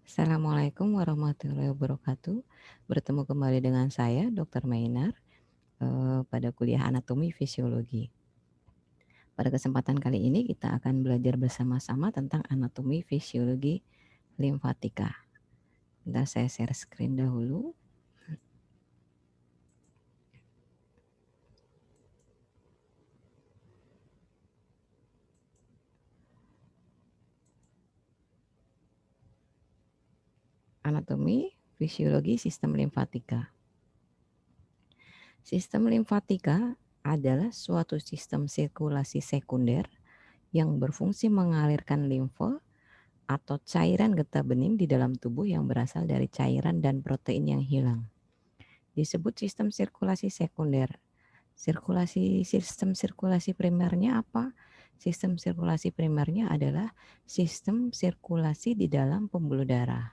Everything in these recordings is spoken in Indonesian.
Assalamualaikum warahmatullahi wabarakatuh. Bertemu kembali dengan saya, Dr. Mainar, pada kuliah anatomi fisiologi. Pada kesempatan kali ini kita akan belajar bersama-sama tentang anatomi fisiologi limfatika. Bentar saya share screen dahulu. Anatomi fisiologi sistem limfatika. Sistem limfatika adalah suatu sistem sirkulasi sekunder yang berfungsi mengalirkan limfa atau cairan getah bening di dalam tubuh yang berasal dari cairan dan protein yang hilang. Disebut sistem sirkulasi sekunder. Sistem sirkulasi primernya apa? Sistem sirkulasi primernya adalah sistem sirkulasi di dalam pembuluh darah.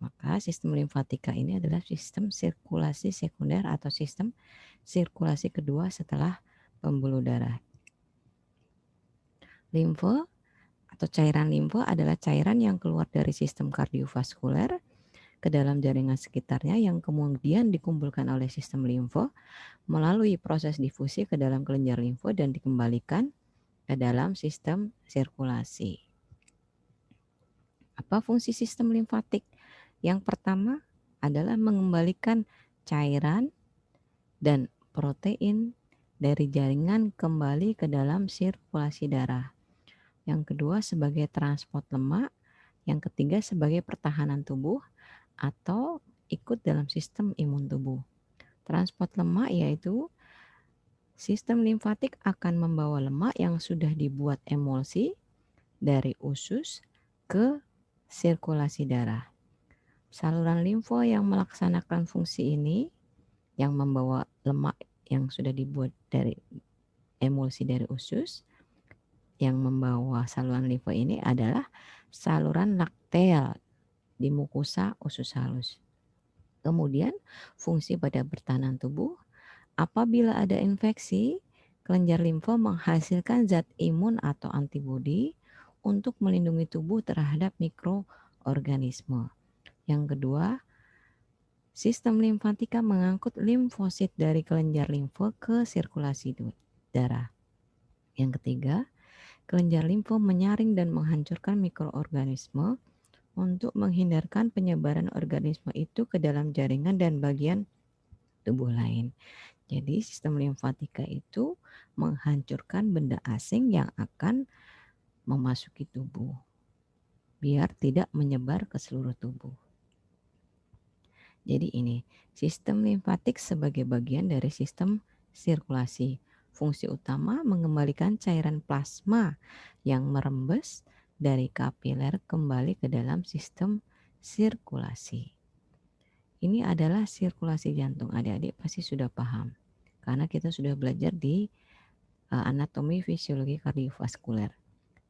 Maka sistem limfatika ini adalah sistem sirkulasi sekunder atau sistem sirkulasi kedua setelah pembuluh darah. Limfa atau cairan limfa adalah cairan yang keluar dari sistem kardiovaskuler ke dalam jaringan sekitarnya yang kemudian dikumpulkan oleh sistem limfa melalui proses difusi ke dalam kelenjar limfa dan dikembalikan ke dalam sistem sirkulasi. Apa fungsi sistem limfatik? Yang pertama adalah mengembalikan cairan dan protein dari jaringan kembali ke dalam sirkulasi darah. Yang kedua sebagai transport lemak, yang ketiga sebagai pertahanan tubuh atau ikut dalam sistem imun tubuh. Transport lemak yaitu sistem limfatik akan membawa lemak yang sudah dibuat emulsi dari usus ke sirkulasi darah. Saluran limfa yang melaksanakan fungsi ini yang membawa lemak yang sudah dibuat dari emulsi dari usus yang membawa saluran limfa ini adalah saluran lakteal di mukosa usus halus. Kemudian fungsi pada pertahanan tubuh, apabila ada infeksi, kelenjar limfa menghasilkan zat imun atau antibodi untuk melindungi tubuh terhadap mikroorganisme. Yang kedua, sistem limfatika mengangkut limfosit dari kelenjar limfa ke sirkulasi darah. Yang ketiga, kelenjar limfa menyaring dan menghancurkan mikroorganisme untuk menghindarkan penyebaran organisme itu ke dalam jaringan dan bagian tubuh lain. Jadi sistem limfatika itu menghancurkan benda asing yang akan memasuki tubuh biar tidak menyebar ke seluruh tubuh. Jadi ini sistem limfatik sebagai bagian dari sistem sirkulasi. Fungsi utama mengembalikan cairan plasma yang merembes dari kapiler kembali ke dalam sistem sirkulasi. Ini adalah sirkulasi jantung. Adik-adik pasti sudah paham karena kita sudah belajar di anatomi fisiologi kardiovaskuler.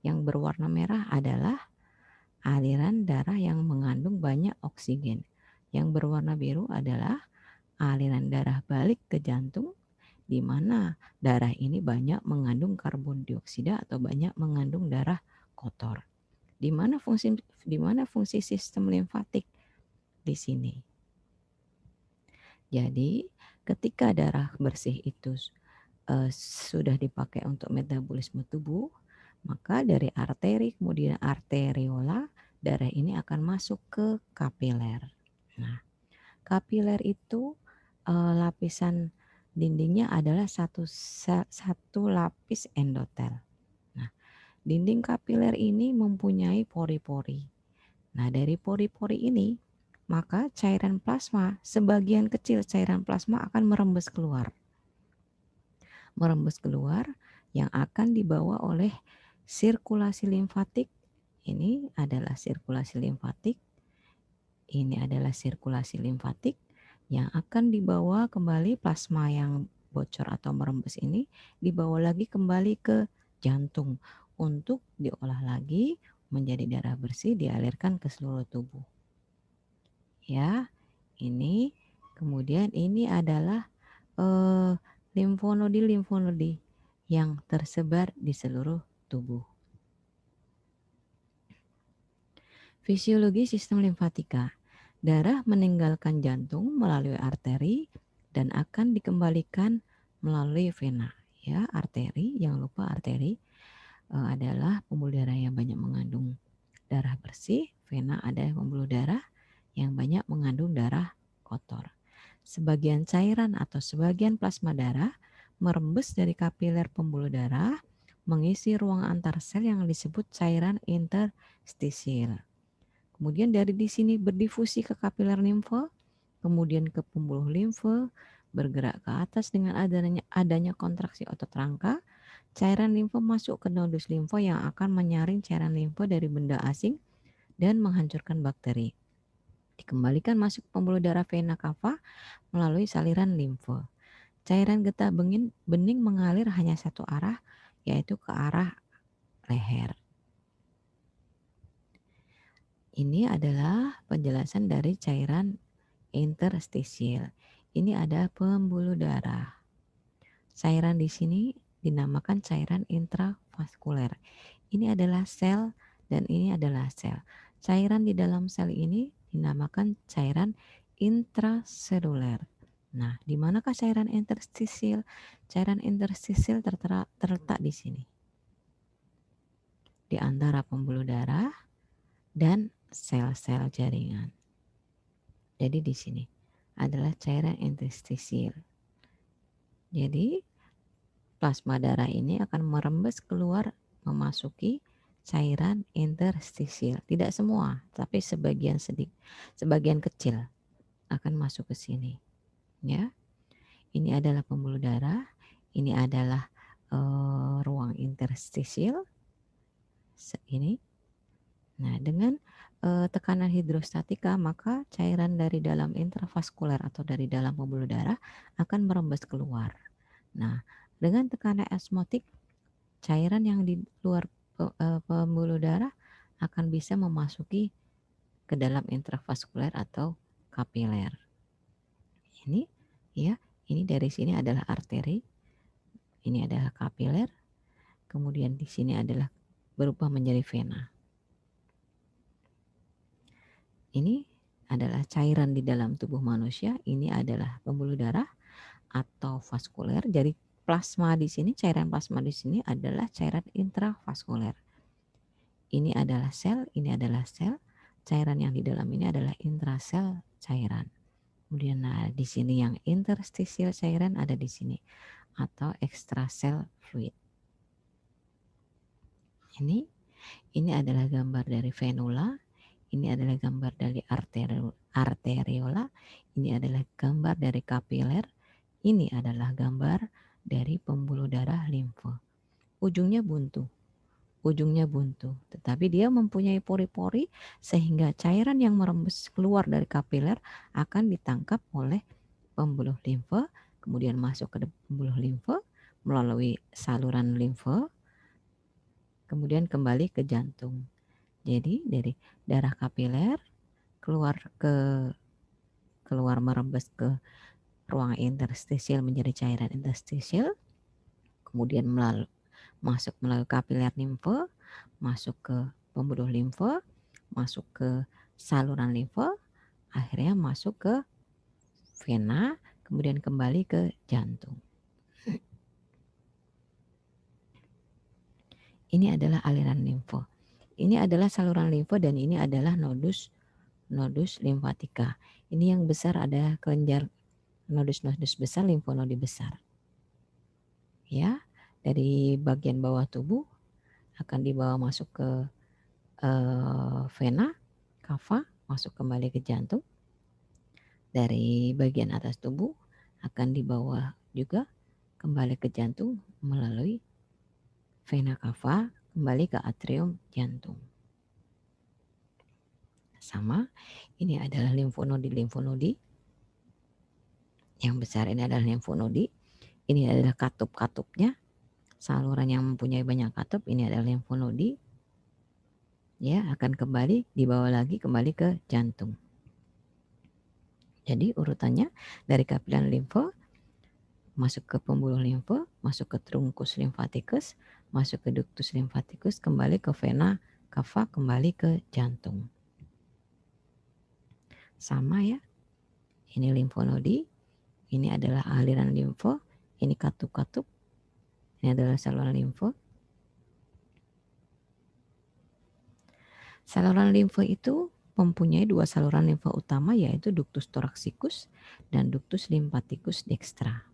Yang berwarna merah adalah aliran darah yang mengandung banyak oksigen. Yang berwarna biru adalah aliran darah balik ke jantung di mana darah ini banyak mengandung karbon dioksida atau banyak mengandung darah kotor. Di mana fungsi sistem limfatik di sini? Jadi, ketika darah bersih itu sudah dipakai untuk metabolisme tubuh, maka dari arteri kemudian arteriola, darah ini akan masuk ke kapiler. Nah, kapiler itu lapisan dindingnya adalah satu lapis endotel. Nah, dinding kapiler ini mempunyai pori-pori. Nah, dari pori-pori ini, maka cairan plasma, sebagian kecil cairan plasma akan merembes keluar. Merembes keluar yang akan dibawa oleh sirkulasi limfatik. Ini adalah sirkulasi limfatik. Ini adalah sirkulasi limfatik yang akan dibawa kembali plasma yang bocor atau merembes ini dibawa lagi kembali ke jantung untuk diolah lagi menjadi darah bersih dialirkan ke seluruh tubuh. Ya, ini kemudian ini adalah limfonodi yang tersebar di seluruh tubuh. Fisiologi sistem limfatika. Darah meninggalkan jantung melalui arteri dan akan dikembalikan melalui vena. Ya, arteri, jangan lupa arteri adalah pembuluh darah yang banyak mengandung darah bersih. Vena adalah pembuluh darah yang banyak mengandung darah kotor. Sebagian cairan atau sebagian plasma darah merembes dari kapiler pembuluh darah mengisi ruang antar sel yang disebut cairan interstisial. Kemudian dari di sini berdifusi ke kapiler limfe, kemudian ke pembuluh limfe, bergerak ke atas dengan adanya kontraksi otot rangka. Cairan limfe masuk ke nodus limfe yang akan menyaring cairan limfe dari benda asing dan menghancurkan bakteri. Dikembalikan masuk ke pembuluh darah vena cava melalui saliran limfe. Cairan getah bening mengalir hanya satu arah, yaitu ke arah leher. Ini adalah penjelasan dari cairan interstisial. Ini ada pembuluh darah. Cairan di sini dinamakan cairan intravaskuler. Ini adalah sel dan ini adalah sel. Cairan di dalam sel ini dinamakan cairan intraseluler. Nah, di manakah cairan interstisial? Cairan interstisial terletak di sini. Di antara pembuluh darah dan sel-sel jaringan. Jadi di sini adalah cairan interstisial. Jadi plasma darah ini akan merembes keluar memasuki cairan interstisial. Tidak semua, tapi sebagian kecil akan masuk ke sini. Ya, ini adalah pembuluh darah. Ini adalah ruang interstisial. Ini. Nah, dengan tekanan hidrostatika, maka cairan dari dalam intravaskuler atau dari dalam pembuluh darah akan merembes keluar. Nah, dengan tekanan osmotik, cairan yang di luar pembuluh darah akan bisa memasuki ke dalam intravaskuler atau kapiler. Ini ya, ini dari sini adalah arteri, ini adalah kapiler, kemudian di sini adalah berubah menjadi vena. Ini adalah cairan di dalam tubuh manusia, ini adalah pembuluh darah atau vaskuler. Jadi plasma di sini, cairan plasma di sini adalah cairan intravaskuler. Ini adalah sel, ini adalah sel. Cairan yang di dalam ini adalah intrasel cairan. Kemudian di sini yang interstisial cairan ada di sini atau extracell fluid. Ini adalah gambar dari venula. Ini adalah gambar dari arteriola. Ini adalah gambar dari kapiler. Ini adalah gambar dari pembuluh darah limfe. Ujungnya buntu, tetapi dia mempunyai pori-pori sehingga cairan yang merembes keluar dari kapiler akan ditangkap oleh pembuluh limfe, kemudian masuk ke pembuluh limfe melalui saluran limfe, kemudian kembali ke jantung. Jadi dari darah kapiler keluar merembes ke ruang interstisial menjadi cairan interstisial, kemudian masuk melalui kapiler limfe, masuk ke pembuluh limfe, masuk ke saluran limfe, akhirnya masuk ke vena, kemudian kembali ke jantung. Ini adalah aliran limfe. Ini adalah saluran limfe dan ini adalah nodus limfatika. Ini yang besar ada kelenjar nodus besar, limfonodi besar. Ya, dari bagian bawah tubuh akan dibawa masuk ke vena cava, masuk kembali ke jantung. Dari bagian atas tubuh akan dibawa juga kembali ke jantung melalui vena cava kembali ke atrium jantung. Sama, ini adalah limfonodi. Yang besar ini adalah limfonodi. Ini adalah katup-katupnya. Saluran yang mempunyai banyak katup ini adalah limfonodi. Ya, akan dibawa lagi kembali ke jantung. Jadi urutannya dari kapiler limfe masuk ke pembuluh limfe, masuk ke trunkus limfaticus, masuk ke ductus limfaticus, kembali ke vena cava, kembali ke jantung. Sama ya. Ini limfonodi, ini adalah aliran limfo, ini katup-katup, ini adalah saluran limfo. Saluran limfo itu mempunyai dua saluran limfa utama, yaitu ductus thoraxicus dan ductus lymphaticus dextra.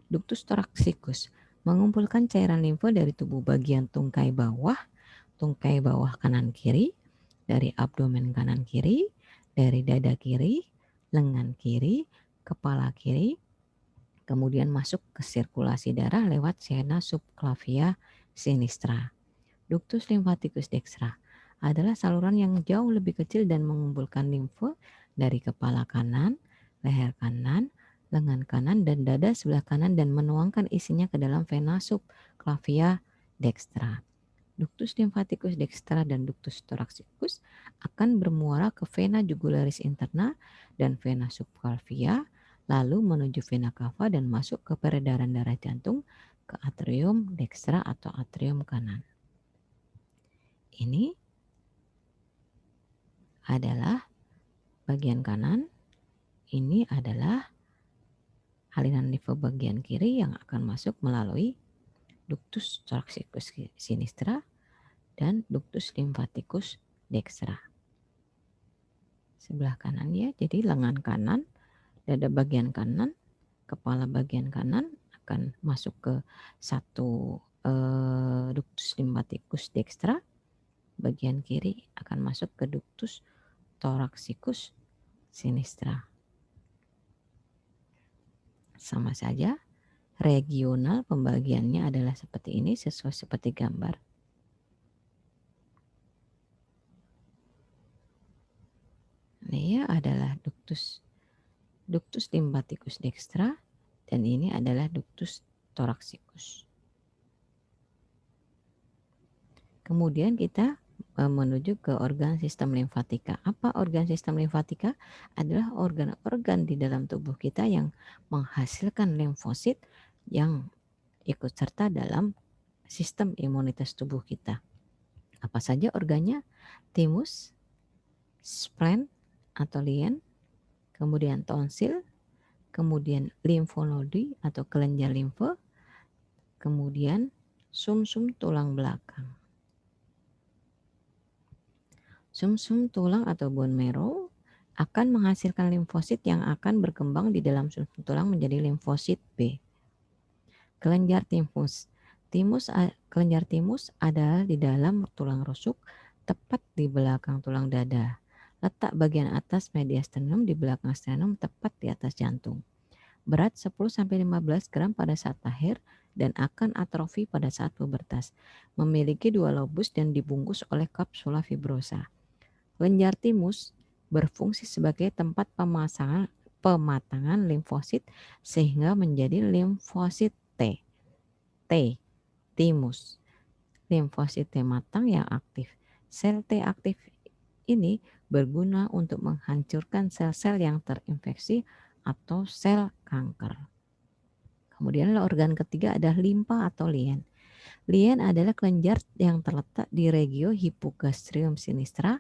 Ductus thoraxicus mengumpulkan cairan limfa dari tubuh bagian tungkai bawah kanan kiri, dari abdomen kanan kiri, dari dada kiri, lengan kiri, kepala kiri, kemudian masuk ke sirkulasi darah lewat vena subclavia sinistra. Ductus lymphaticus dextra adalah saluran yang jauh lebih kecil dan mengumpulkan limfa dari kepala kanan, leher kanan, lengan kanan, dan dada sebelah kanan dan menuangkan isinya ke dalam vena subclavia dextra. Ductus lymphaticus dextra dan ductus thoraxicus akan bermuara ke vena jugularis interna dan vena subclavia, lalu menuju vena cava dan masuk ke peredaran darah jantung ke atrium dextra atau atrium kanan. Ini adalah bagian kanan, ini adalah aliran limfa bagian kiri yang akan masuk melalui ductus thoraxicus sinistra dan ductus lymphaticus dextra. Sebelah kanan ya, jadi lengan kanan, dada bagian kanan, kepala bagian kanan akan masuk ke satu ductus lymphaticus dextra, bagian kiri akan masuk ke ductus thoraxicus sinistra. Sama saja, regional pembagiannya adalah seperti ini, sesuai seperti gambar. Ini ya adalah ductus lymphaticus dextra dan ini adalah ductus thoraxicus. Kemudian kita menuju ke organ sistem limfatika. Apa organ sistem limfatika? Adalah organ-organ di dalam tubuh kita yang menghasilkan limfosit yang ikut serta dalam sistem imunitas tubuh kita. Apa saja organnya? Thymus, spleen atau lien, kemudian tonsil, kemudian limfonodi atau kelenjar limfe, kemudian sumsum tulang belakang. Sumsum tulang atau bone marrow akan menghasilkan limfosit yang akan berkembang di dalam sumsum tulang menjadi limfosit B. Kelenjar timus. Kelenjar timus ada di dalam tulang rusuk, tepat di belakang tulang dada. Letak bagian atas mediastinum di belakang sternum, tepat di atas jantung. Berat 10-15 gram pada saat lahir dan akan atrofi pada saat pubertas. Memiliki 2 lobus dan dibungkus oleh kapsula fibrosa. Kelenjar timus berfungsi sebagai tempat pematangan limfosit sehingga menjadi limfosit T. Timus. Limfosit T matang yang aktif. Sel T aktif ini berguna untuk menghancurkan sel-sel yang terinfeksi atau sel kanker. Kemudian organ ketiga adalah limpa atau lien. Lien adalah kelenjar yang terletak di regio hipogastrium sinistra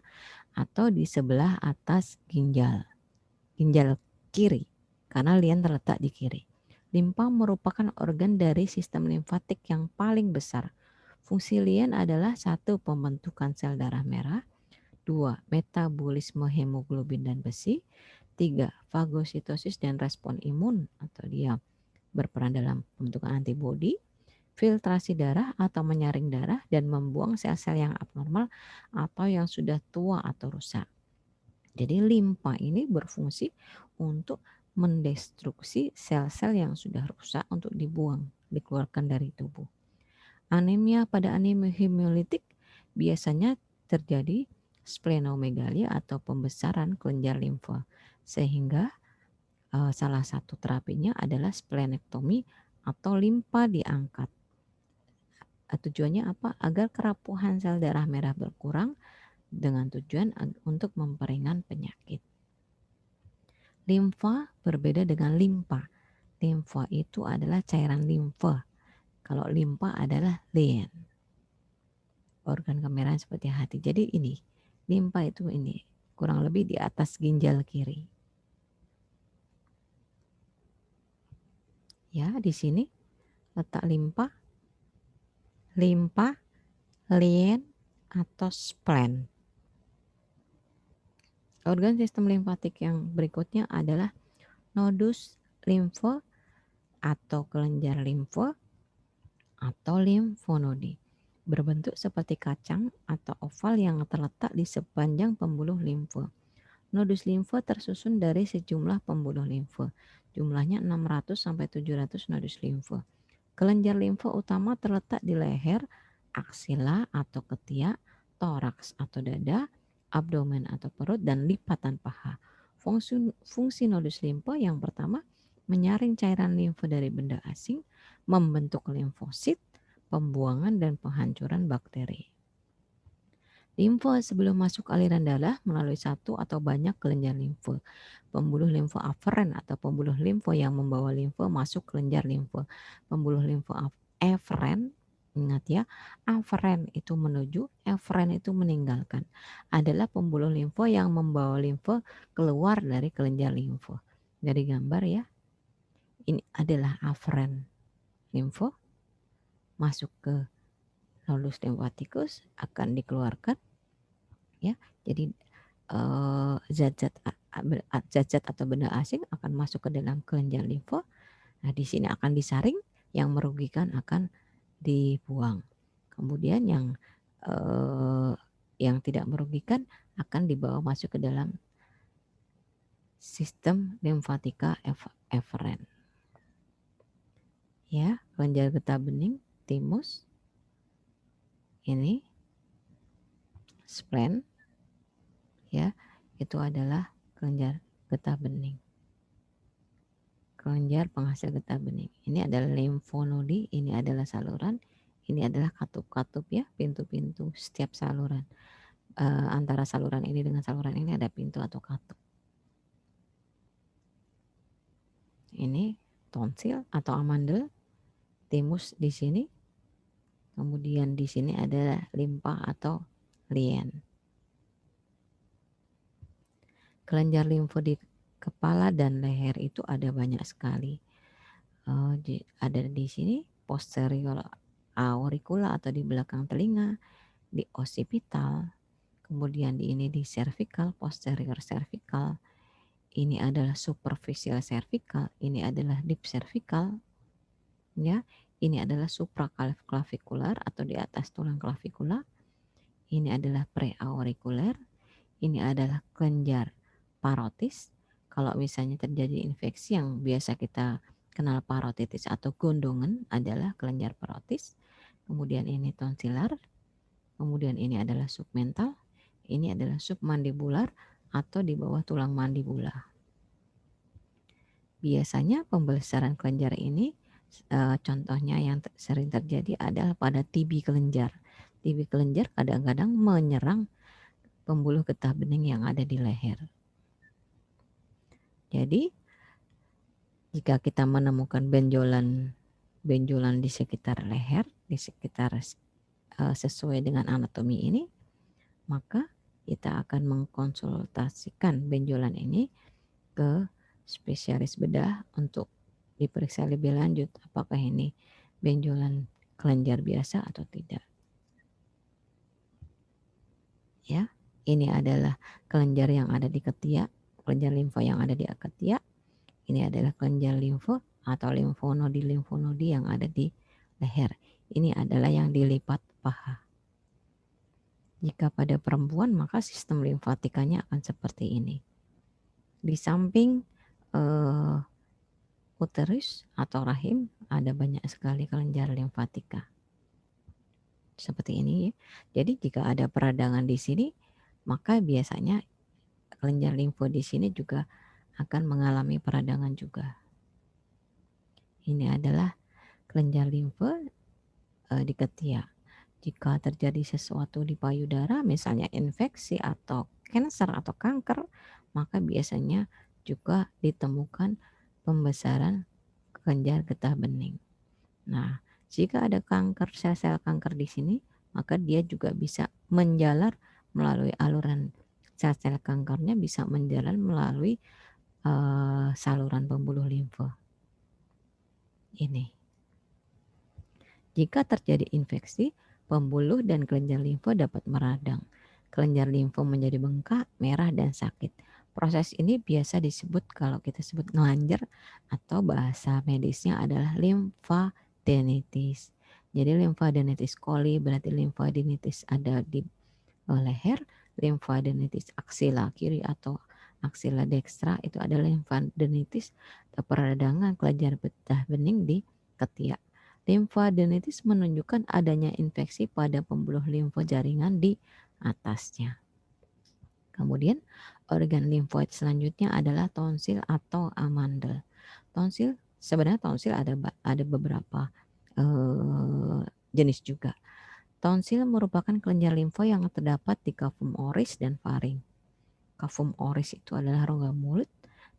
atau di sebelah atas ginjal kiri, karena lien terletak di kiri. Limpa merupakan organ dari sistem limfatik yang paling besar. Fungsi lien adalah 1. Pembentukan sel darah merah, 2. Metabolisme hemoglobin dan besi, 3. Fagositosis dan respon imun atau dia berperan dalam pembentukan antibodi, filtrasi darah atau menyaring darah dan membuang sel-sel yang abnormal atau yang sudah tua atau rusak. Jadi limpa ini berfungsi untuk mendestruksi sel-sel yang sudah rusak untuk dibuang, dikeluarkan dari tubuh. Anemia pada anemia hemolitik biasanya terjadi splenomegalia atau pembesaran kelenjar limfa, sehingga salah satu terapinya adalah splenektomi atau limpa diangkat. Tujuannya apa? Agar kerapuhan sel darah merah berkurang dengan tujuan untuk memperingan penyakit. Limfa berbeda dengan limpa. Limfa itu adalah cairan limfa. Kalau limpa adalah lien. Organ kemerahan seperti hati. Jadi ini, limpa itu ini kurang lebih di atas ginjal kiri. Ya, di sini letak limpa, lien, atau spleen. Organ sistem limfatik yang berikutnya adalah nodus limfe atau kelenjar limfe atau limfonodi. Berbentuk seperti kacang atau oval yang terletak di sepanjang pembuluh limfe. Nodus limfe tersusun dari sejumlah pembuluh limfe. Jumlahnya 600 sampai 700 nodus limfe. Kelenjar limfe utama terletak di leher, aksila atau ketiak, toraks atau dada, abdomen atau perut, dan lipatan paha. Fungsi nodus limfe yang pertama, menyaring cairan limfe dari benda asing, membentuk limfosit, pembuangan dan penghancuran bakteri. Limfe sebelum masuk aliran darah melalui satu atau banyak kelenjar limfe. Pembuluh limfe aferen atau pembuluh limfe yang membawa limfe masuk kelenjar limfe. Pembuluh limfe eferen, ingat ya, aferen itu menuju, eferen itu meninggalkan. Adalah pembuluh limfe yang membawa limfe keluar dari kelenjar limfe. Dari gambar ya, ini adalah aferen limfe masuk ke nodus limfatikus akan dikeluarkan. Ya, jadi zat-zat atau benda asing akan masuk ke dalam kelenjar limfe. Nah, di sini akan disaring, yang merugikan akan dibuang. Kemudian yang tidak merugikan akan dibawa masuk ke dalam sistem limfatika eferen. Ya, kelenjar getah bening, timus, ini spleen, ya, itu adalah kelenjar getah bening. Kelenjar penghasil getah bening. Ini adalah limfonodi, ini adalah saluran, ini adalah katup-katup ya, pintu-pintu setiap saluran. Antara saluran ini dengan saluran ini ada pintu atau katup. Ini tonsil atau amandel, timus di sini. Kemudian di sini ada limpa atau lien. Kelenjar limfe di kepala dan leher itu ada banyak sekali. Ada di sini posterior auricula atau di belakang telinga, di occipital, kemudian ini di cervical, posterior cervical, ini adalah superficial cervical, ini adalah deep cervical, ya, ini adalah supraclavikular atau di atas tulang klavikula, ini adalah preaurikuler, ini adalah kelenjar parotis. Kalau misalnya terjadi infeksi yang biasa kita kenal parotitis atau gondongan adalah kelenjar parotis. Kemudian ini tonsilar, kemudian ini adalah submental, ini adalah submandibular atau di bawah tulang mandibula. Biasanya pembesaran kelenjar ini contohnya yang sering terjadi adalah pada TB kelenjar. TB kelenjar kadang-kadang menyerang pembuluh getah bening yang ada di leher. Jadi jika kita menemukan benjolan di sekitar leher, di sekitar sesuai dengan anatomi ini, maka kita akan mengkonsultasikan benjolan ini ke spesialis bedah untuk diperiksa lebih lanjut apakah ini benjolan kelenjar biasa atau tidak. Ya, ini adalah kelenjar yang ada di ketiak, kelenjar limfa yang ada di ketiak. Ini adalah kelenjar limfe atau limfonodi yang ada di leher. Ini adalah yang dilipat paha. Jika pada perempuan maka sistem limfatikanya akan seperti ini. Di samping uterus atau rahim ada banyak sekali kelenjar limfatika. Seperti ini. Jadi jika ada peradangan di sini, maka biasanya kelenjar limfe di sini juga akan mengalami peradangan juga. Ini adalah kelenjar limfe di ketiak. Jika terjadi sesuatu di payudara, misalnya infeksi atau kanker atau kanker, maka biasanya juga ditemukan pembesaran kelenjar getah bening. Nah, jika ada kanker, sel-sel kanker di sini, maka dia juga bisa menjalar melalui sel-sel kankernya bisa menjalar melalui saluran pembuluh limfa. Ini. Jika terjadi infeksi, pembuluh dan kelenjar limfa dapat meradang. Kelenjar limfa menjadi bengkak, merah, dan sakit. Proses ini biasa disebut, kalau kita sebut ngelanjar, atau bahasa medisnya adalah limfadenitis. Jadi limfadenitis coli berarti limfadenitis ada di leher, limfadenitis aksila kiri atau aksila dekstra itu adalah limfadenitis atau peradangan kelenjar getah bening di ketiak. Limfadenitis menunjukkan adanya infeksi pada pembuluh limfa jaringan di atasnya. Kemudian organ limfoid selanjutnya adalah tonsil atau amandel. Sebenarnya tonsil ada beberapa jenis juga. Tonsil merupakan kelenjar limfa yang terdapat di cavum oris dan faring. Cavum oris itu adalah rongga mulut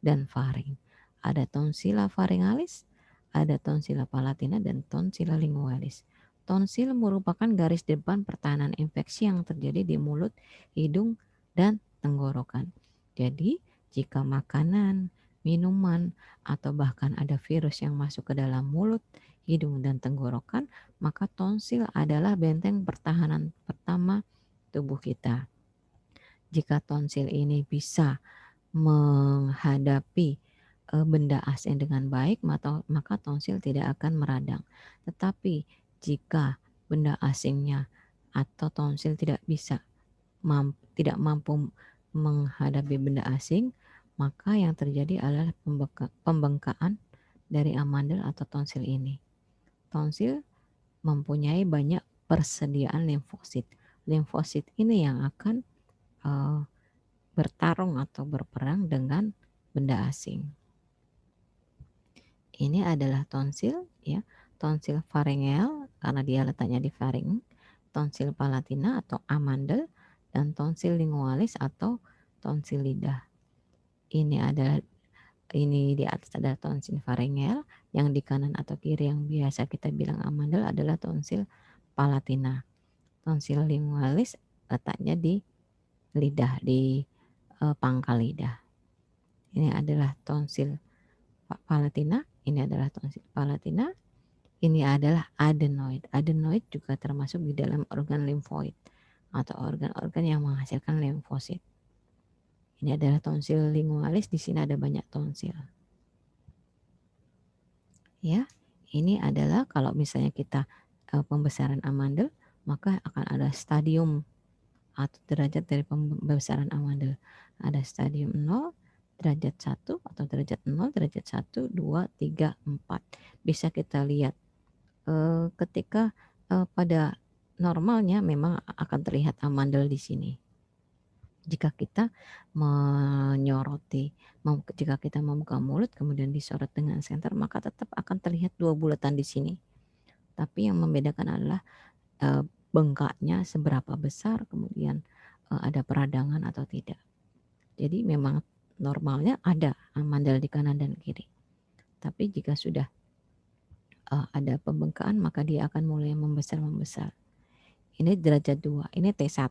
dan faring. Ada tonsila pharyngalis, ada tonsila palatina, dan tonsila lingualis. Tonsil merupakan garis depan pertahanan infeksi yang terjadi di mulut, hidung, dan tenggorokan. Jadi, jika makanan, minuman, atau bahkan ada virus yang masuk ke dalam mulut, hidung, dan tenggorokan, maka tonsil adalah benteng pertahanan pertama tubuh kita. Jika tonsil ini bisa menghadapi benda asing dengan baik, maka tonsil tidak akan meradang. Tetapi jika benda asingnya atau tonsil tidak mampu menghadapi benda asing, maka yang terjadi adalah pembengkakan dari amandel atau tonsil ini. Tonsil mempunyai banyak persediaan limfosit. Limfosit ini yang akan bertarung atau berperang dengan benda asing. Ini adalah tonsil, ya, tonsil faringeal karena dia letaknya di faring, tonsil palatina atau amandel, dan tonsil lingualis atau tonsil lidah. Ini di atas ada tonsil faringeal, yang di kanan atau kiri yang biasa kita bilang amandel adalah tonsil palatina. Tonsil lingualis letaknya di lidah, di pangkal lidah. Ini adalah tonsil palatina, ini adalah tonsil palatina, ini adalah adenoid. Adenoid juga termasuk di dalam organ limfoid atau organ-organ yang menghasilkan limfosit. Ini adalah tonsil lingualis, di sini ada banyak tonsil. Ya, ini adalah kalau misalnya kita pembesaran amandel, maka akan ada stadium atau derajat dari pembesaran amandel. Ada stadium 0, derajat 1 atau derajat 0, derajat 1, 2, 3, 4. Bisa kita lihat ketika pada normalnya memang akan terlihat amandel di sini. Jika kita menyoroti, jika kita membuka mulut kemudian disorot dengan senter, maka tetap akan terlihat 2 bulatan di sini. Tapi yang membedakan adalah bengkaknya seberapa besar, kemudian ada peradangan atau tidak. Jadi memang normalnya ada amandel di kanan dan kiri. Tapi jika sudah ada pembengkakan, maka dia akan mulai membesar. Ini derajat 2, ini T1,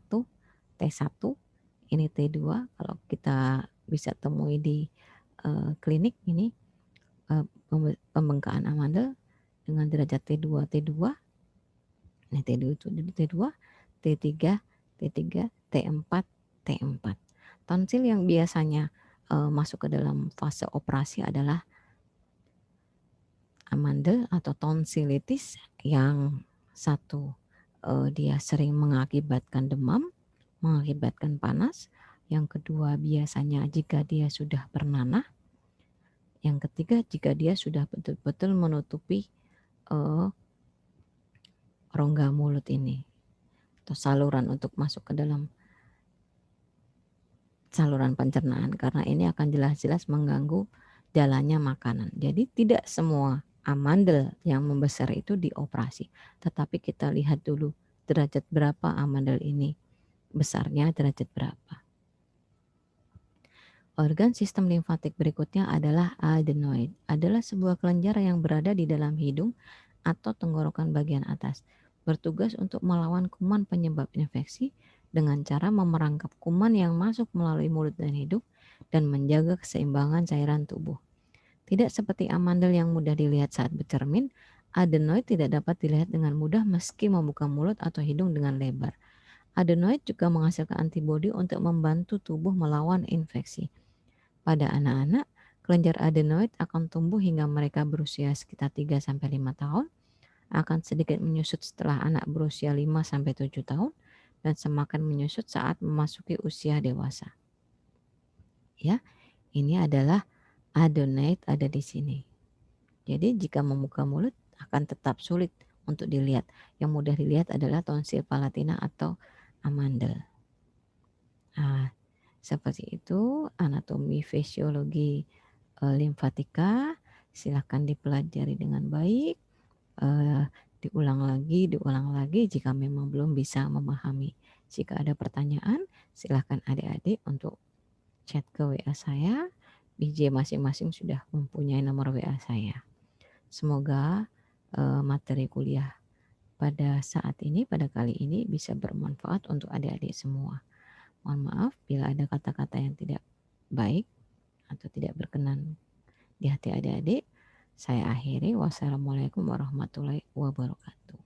ini T2. Kalau kita bisa temui di klinik, ini pembengkakan amandel dengan derajat T2, ini T2, T3, T4, T4. Tonsil yang biasanya masuk ke dalam fase operasi adalah amandel atau tonsilitis. Yang satu dia sering mengakibatkan demam, mengakibatkan panas. Yang kedua biasanya jika dia sudah bernanah. Yang ketiga jika dia sudah betul-betul menutupi rongga mulut ini atau saluran untuk masuk ke dalam saluran pencernaan, karena ini akan jelas-jelas mengganggu jalannya makanan. Jadi tidak semua amandel yang membesar itu dioperasi, tetapi kita lihat dulu derajat berapa amandel ini besarnya, derajat berapa. Organ sistem limfatik berikutnya adalah adenoid. Adalah sebuah kelenjar yang berada di dalam hidung atau tenggorokan bagian atas. Bertugas untuk melawan kuman penyebab infeksi dengan cara memerangkap kuman yang masuk melalui mulut dan hidung dan menjaga keseimbangan cairan tubuh. Tidak seperti amandel yang mudah dilihat saat bercermin, adenoid tidak dapat dilihat dengan mudah meski membuka mulut atau hidung dengan lebar. Adenoid juga menghasilkan antibodi untuk membantu tubuh melawan infeksi. Pada anak-anak, kelenjar adenoid akan tumbuh hingga mereka berusia sekitar 3-5 tahun, akan sedikit menyusut setelah anak berusia 5-7 tahun, dan semakin menyusut saat memasuki usia dewasa. Ya, ini adalah adenoid ada di sini. Jadi jika membuka mulut akan tetap sulit untuk dilihat. Yang mudah dilihat adalah tonsil palatina atau amandel. Nah, seperti itu anatomi fisiologi limfatika. Silahkan dipelajari dengan baik. Diulang lagi jika memang belum bisa memahami. Jika ada pertanyaan, silahkan adik-adik untuk chat ke WA saya. BJ masing-masing sudah mempunyai nomor WA saya. Semoga materi kuliah pada saat ini, pada kali ini bisa bermanfaat untuk adik-adik semua. Mohon maaf bila ada kata-kata yang tidak baik atau tidak berkenan di hati adik-adik. Saya akhiri. Wassalamualaikum warahmatullahi wabarakatuh.